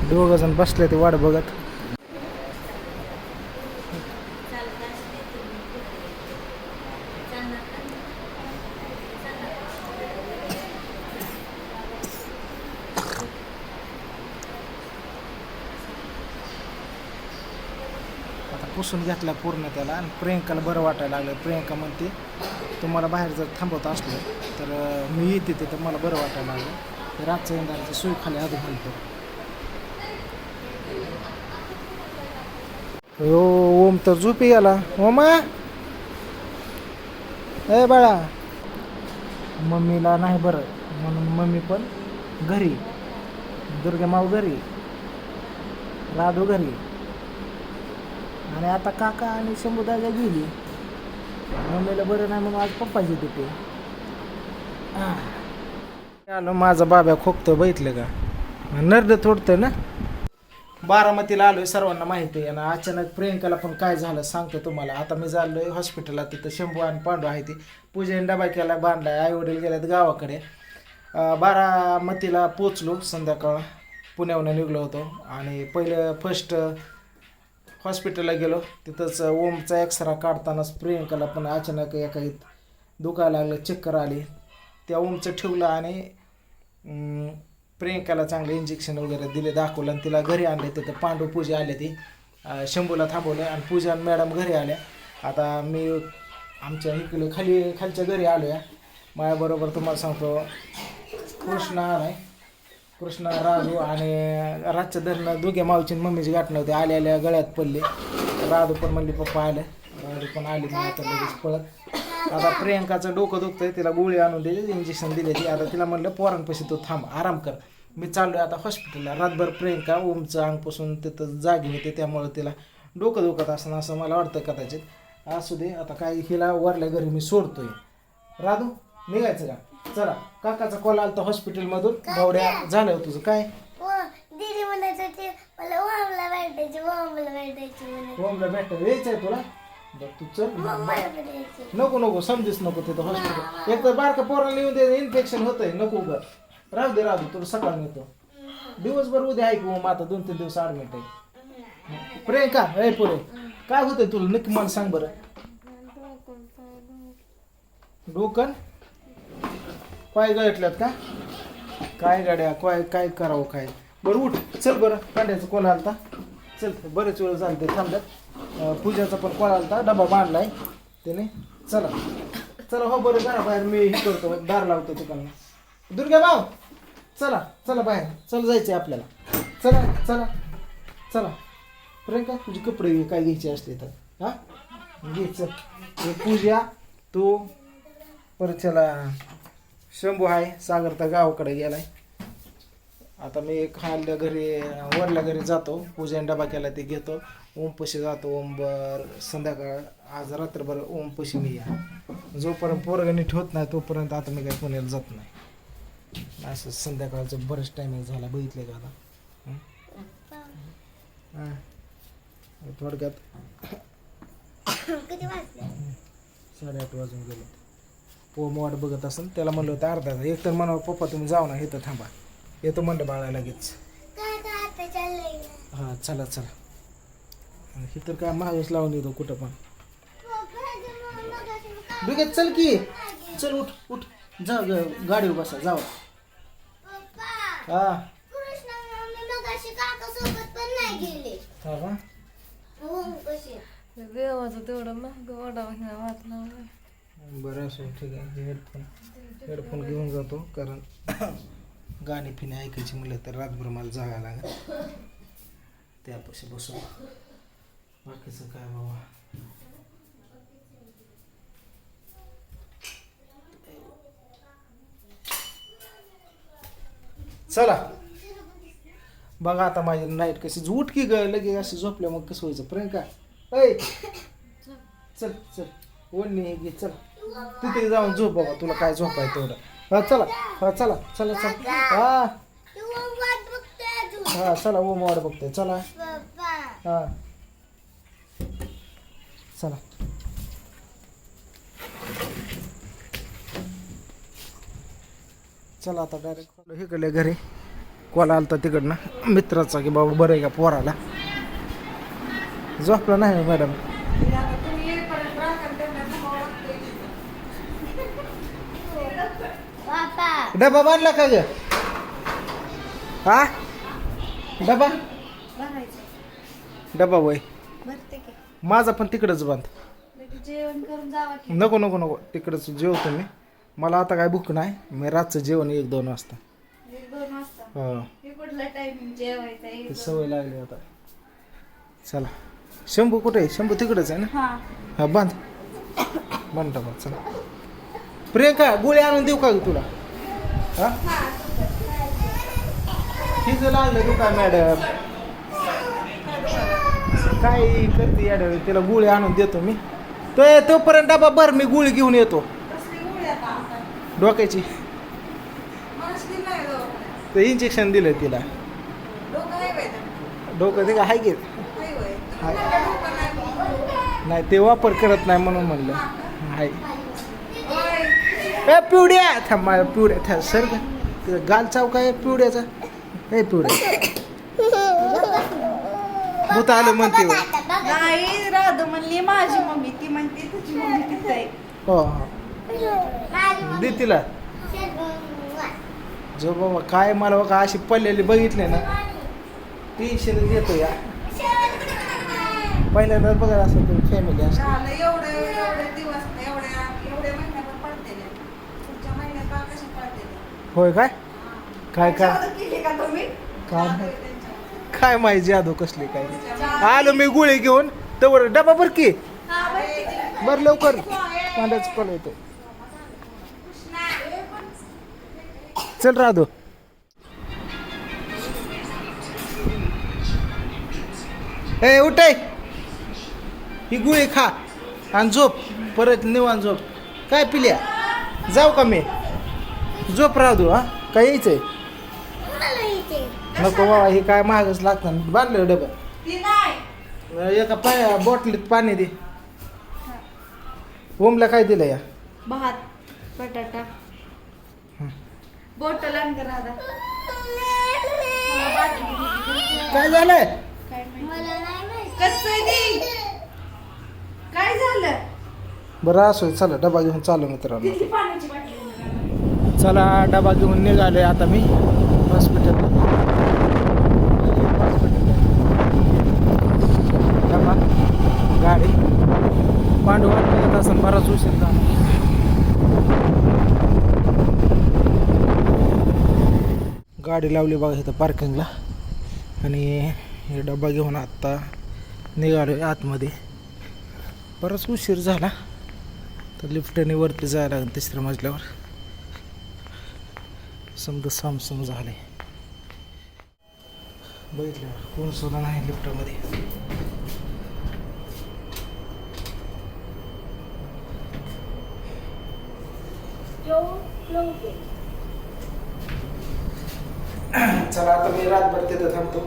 दोघं जण बसले ते वाट बघत. आता पुसून घेतला पूर्ण त्याला आणि प्रियंकाला बरं वाटायला लागलं. प्रियंका म्हणते तुम्हाला बाहेर जर थांबवत असलं तर मी येते तिथं, मला बरं वाटायला लागलं. रातचं इंदाराची सोय खाली हात घालतो. हो ओम तर झोपी गेला. ओमा ए बाळा, मम्मीला नाही बरं म्हणून मम्मी पण घरी, दुर्गा माऊ घरी, राधू घरी, आणि आता काका आणि शंभूदादा गेली. मम्मीला बरं नाही म्हणून आज पप्पाची तिथे आलो. माझा बाब्या खोकतो बघितलं का, नरड थोडतं ना. बारामतीला आलोय सर्वांना माहिती आहे. आणि अचानक प्रियंकाला पण काय झालं सांगतो तुम्हाला. आता मी चाललोय हॉस्पिटलला. तिथं शंभू आणि पांडू आहे. ती पूजेने डबा केला, बांधलाय. आई वडील गेल्यात गावाकडे. बारामतीला पोचलो संध्याकाळ. पुण्याहून निघलो होतो आणि पहिलं फर्स्ट हॉस्पिटलला गेलो. तिथंच ओमचा एक्सरा काढतानाच प्रियंकाला पण अचानक एका दुखायला लागलं, चक्कर आली. त्या ओमचं ठेवलं आणि प्रियंकाला चांगले इंजेक्शन वगैरे दिले, दाखवलं आणि तिला घरी आणले. तिथं पांडू पूजा आले, ती शंभूला थांबवलं आणि पूजा मॅडम घरी आल्या. आता मी आमच्या इकडे खालच्या घरी आलो आहे. माझ्याबरोबर तुम्हाला सांगतो कृष्णा आलाय, कृष्णा, राजू आणि रातच्या धरणं दोघे मावची मम्मीची गाठ नव्हती. आल्या गळ्यात पडले. राजू पण म्हणली पप्पा आलं, राजू पण आली. मग आता लगेच पळत. आता प्रियंकाचं डोकं दुखतंय, तिला गोळी आणून दिली, इंजेक्शन दिले ती. आता तिला म्हणलं पोरांपाशी तू थांब, आराम कर. मी चाललोय आता हॉस्पिटलला. रातभर प्रियंका ओमचं अंगपासून तिथं जागी होते, त्यामुळे तिला डोकं दुखत असं असं मला वाटतं कदाचित. असू दे, आता काय हिला वरल्या घरी मी सोडतोय. राधू निघायचं का? चला, काकाचा कॉल आला तर हॉस्पिटलमधून. बावड्या झालं तुझं काय? दीदी म्हणायचं ते मला ओमला भेटायची, ओमला भेटायची. ओमला भेटायला यायचंय तुला? बघ तू चल. नको समजूच नको तिथं हॉस्पिटल. एक तर बारका पोराला येऊन दे, इन्फेक्शन होतंय. नको उभं राहू दे. राहू तुला सकाळ मिळतो. दिवसभर उद्या ऐकू मग आता 2-3 दिवस ऍडमिट आहे. प्रियंका ए पुरे काय होतंय तुला नक्की मला सांग बरं. डोकं पाय गळटल्यात का? काय गाड्या काय करावं काय? बरं उठ चल. बरं कांड्याचं कोण आलता? चल, बरेच वेळ झाले ते थांबल्यात. पूजाचा पण कॉल आलता, डबा बांधलाय त्याने. चला हो बरं जरा बाहेर मी हे करतो, दार लावतो दुकानला. दुर्गा भाऊ चला बाहेर, चला जायचंय आपल्याला. चला प्रियंका तुझे कपडे काय घ्यायचे असले तर हा घे. चल पूजा तू परत. चला शंभू आहे, सागर तर गावाकडे गेलाय. आता मी खाल्ल्या घरी वरल्या घरी जातो. पूजेने डबा केला ते घेतो. ओमपशी जातो. ओमबर संध्याकाळ आज रात्रभर ओमपशी मी या. जोपर्यंत पोरगा नीट होत नाही तोपर्यंत आता मी काही पुण्याला जात नाही. असं संध्याकाळचं बरंच टायमिंग झाला बघितलं का आता. हां थोडक्यात 8:30 वाजून गेलो. ओम वाट बघत असेल, त्याला म्हणलं होतं अर्धा तास. एक तर म्हणावं पप्पा तुम्ही जाऊ ना, इथं थांबा. येतो म्हणलं बाळा लगेच. हां चला. हे तर काय महागच लावून येतो कुठं पण. बिगत चल की, चल उठ जा गाडीवर बसा जाऊ. हा देवाचं तेवढं महाग वाटलं. बरं असं ठीक आहे. हेडफोन घेऊन जातो, कारण गाणी फिने ऐकायची म्हणलं तर रातभर मला जागा लागेल. त्यापाशी बसू. बाकीचं काय बाबा. चला बघा आता माझी नाईट कशी उठ की ग लगे अशी झोपल्या मग कसं व्हायचं. प्रियंका ऐ चल ओढणी घे. चल तिथे जाऊन झोप बाबा, तुला काय झोप आहे तेवढं. हा चला. हा चला ओम वाट बघतोय. चला हा चला. चला आता डायरेक्ट इकडल्या घरी. कॉल आलता तिकडनं मित्राचा की बाबा बरं आहे का पोराला. झोपला नाही मॅडम. बापा डबा बांधला का ग? हा डबा डबा वय भरते की माझा पण तिकडंच बांध. जेवण करून जावा की. नको नको नको तिकडंच जेवतो मी. मला आता काय भूक नाही. मी रातचं जेवण 1-2 वाजता. 1-2 वाजता हो हे कुठला टाइमिंग जेवायचा ती सवय लागली आता. चला शंभू कुठे आहे? शंभू तिकडंच आहे ना. हा हा बांध बांध डबा. चला प्रियंका गोळी आणून देऊ का ग तुला? हा तिचं लागलं तू काय मॅडम काय करते याडव तिला गोळी आणून देतो मी. तोपर्यंत डबा भर मी गोळी घेऊन येतो डोक्याची. ते इंजेक्शन दिलं तिला. डोकं ते का हाय की हाय. नाही ते वापर करत नाही म्हणून म्हणलं हाय. ए पिवड्या थांब माझ्या पिवड्या थांब सर का तिचा गाल चाव काय पिवड्याचा. ए पिवड्या भूत आलं म्हणते हो. नाही राधू म्हणली माझी मम्मी ती म्हणते तुझी मम्मी तिथं आहे. हो हो दे तिला. जो बाबा काय मला बघा अशी पडलेली बघितले ना टेन्शन येतो या. पहिल्यांदा बघा असं तुम्ही फॅमिली असते. एवढे दिवस एवढे महिन्याभर पडते पुढच्या महिन्यात कशा पडते होय काय काय काय केली का तुम्ही काय काय माहिती जादू कसली काय. आलो मी गोळी घेऊन तर डबा भर की बर लवकर पांढऱ्याच कॉल येतो. चल राधू. ए उठाय ही गोळी खा आणि झोप परत निवांत झोप. काय पिल्या जाऊ का मी? झोप राधू. हा काय यायचंय? नको बाबा हे काय महागच लागतं. बांधलं डबा. ती नाही एका बॉटलीत पाणी दे. ओमला काय दिलं या? भात बटाटा बॉटल आण का राधा. काय झालंय? काय झालं? बरं असो चला डबा घेऊन चालू मित्रांनो. तिथली पाण्याची बाटली. चला डबा घेऊन निघालोय आता मी हॉस्पिटलला. डबा गाडी पांडुवात येत असं बराच उशीर झाला. गाडी लावली बघा इथं पार्किंगला आणि हे डबा घेऊन आत्ता निघालोय आतमध्ये. बराच उशीर झाला तर लिफ्टने वरती जायला लागेल 3ऱ्या मजल्यावर. समजा सामसम झाले बघितलं कोण सुद्धा नाही लिफ्टमध्ये. चला आता मी रातभर तिथं थांबतो.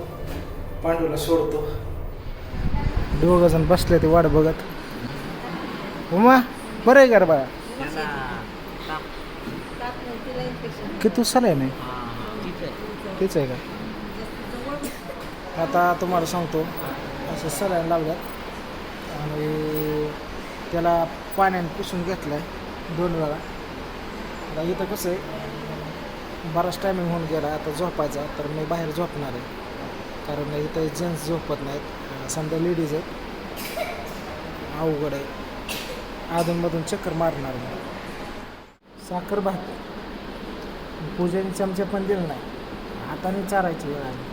पांडूला सोडतो. 2 जण बसले ते वाट बघत. उमा बरं आहे का बाळा? किती साल नाही तेच आहे का? आता तुम्हाला सांगतो असं सलाईन लावल्यात आणि त्याला पाण्याने पुसून घेतलं आहे 2 वेळा. आता इथं कसं आहे बराच टायमिंग होऊन गेला. आता झोपायचा तर मी बाहेर झोपणार आहे कारण इथं जेंट्स झोपत नाहीत. समजा लेडीज आहेत अवघड आहे. अधूनमधून चक्कर मारणार नाही. साखर भात पूजेने चमचे पण दिलं नाही. हाताने चारायची वेळ आली.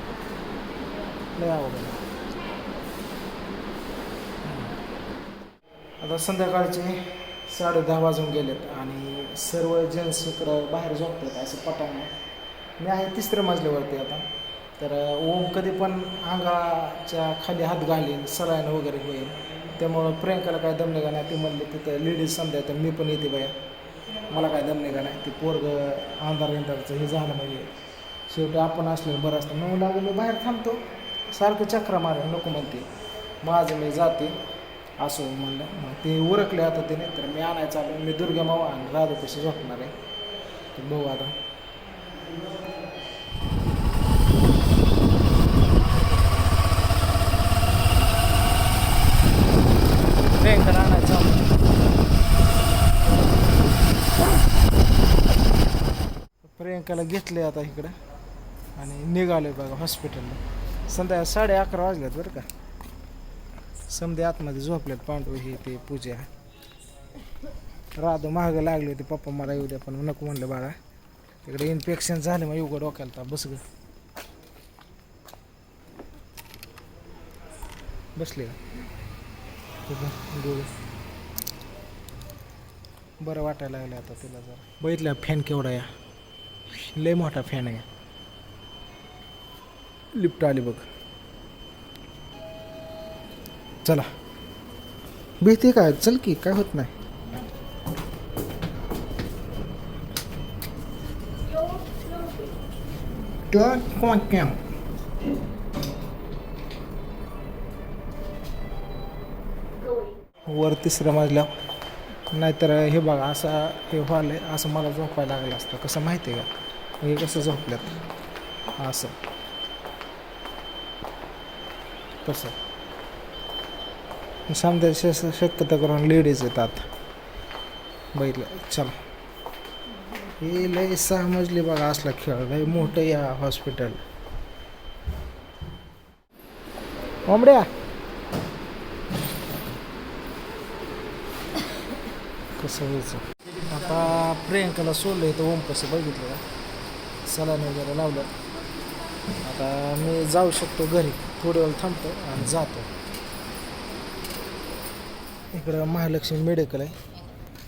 लय अवघड आहे. आता संध्याकाळचे 10:30 वाजून गेलेत आणि सर्व जेंट्स इकडं बाहेर झोपतात असं पटांगण. मी आहे 3ऱ्या मजल्यावरती आता. तर ओम कधी पण अंगाच्या खाली हात घालीन सलाईन वगैरे होईल. त्यामुळं प्रियंकाला काय दम निघा नाही. ती म्हणली तिथं लेडीज समजा तर मी पण येते बाया मला काय दम निघा नाही. ते पोरगं अंधारचं हे झालं म्हणजे शेवटी आपण असलेलं बरं असतं. मग लागलं मी बाहेर थांबतो सारखं चक्रा मारेल नको म्हणते. माझं मी जाते असं म्हणलं. मग ते उरकले आता ते नाही तर मी आणायचं आलो. मी दुर्गा मावा आणि राधू कशी झोपणार आहे ते बघू आता. प्रियंकाला घेतले आता इकडं आणि निघालोय बघा हॉस्पिटलला. संध्याकाळी 11:30 वाजल्यात बरं का. समजे आतमध्ये झोपल्यात पांडू हे ते पूजा. राधू महाग लागले होते पप्पा मला येऊ द्या पण नको म्हणलं बाळा तिकडे इन्फेक्शन झालं मग येऊ डोक्याला तर बस ग बसले का डोळे बरं वाटायला लागलं आता तिला जरा. बघितलं फॅन केवढा या लय मोठा फॅन आहे. लिफ्ट आली बघ. चला भीती काय चल की काय होत नाही. वर 3ऱ्या मजल्यावर नाहीतर हे बघा असं हे हॉल आहे असं मला झोपायला लागलं असतं. कसं माहिती आहे का हे कसं झोपल्यात असं तसं समजा शक्यता करून लेडीज येतात बघितलं. चला हे लय समजले बघा असला खेळ लय मोठं या हॉस्पिटल. ओमड्या कसं व्हायचं आता प्रियंकाला सोडलं इथं ओम कसं बघितलं का सलाईन वगैरे लावलं. आता मी जाऊ शकतो घरी थोड्या वेळ थांबतो आणि जातो. इकडं महालक्ष्मी मेडिकल आहे.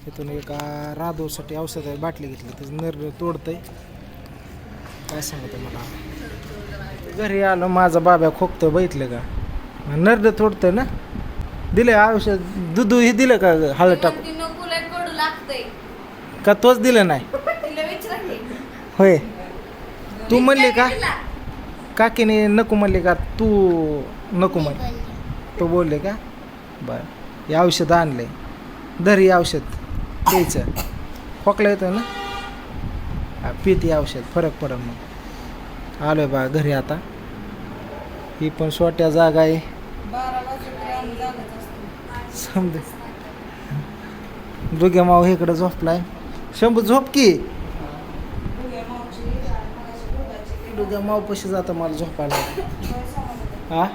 इथून एका राधूसाठी औषध बाटली घेतली त्याचं नर तोडतंय काय सांगतो मला. घरी आलो माझा बाब्या खोकतो बघितलं का नरड तोडतंय ना. दिलं औषध दूध हे दिलं का हळद टाकून का तोच दिलं नाही होय. तू म्हणली का काकीने नको म्हणले का तू नको म्हण तो बोलले का बरं हे औषध आणलंय धर हे औषध द्यायचं खोकला येतो ना पिती औषध फरक पडेल मग. आलोय बा घरी आता. ही पण छोट्या जागा आहे 12 वाजेपर्यंत आम्ही जागच असतो. समजे दुग्या माव इकडं झोपलाय. शंभू झोप की दुग्या माव पशी जाता मला झोपायला हा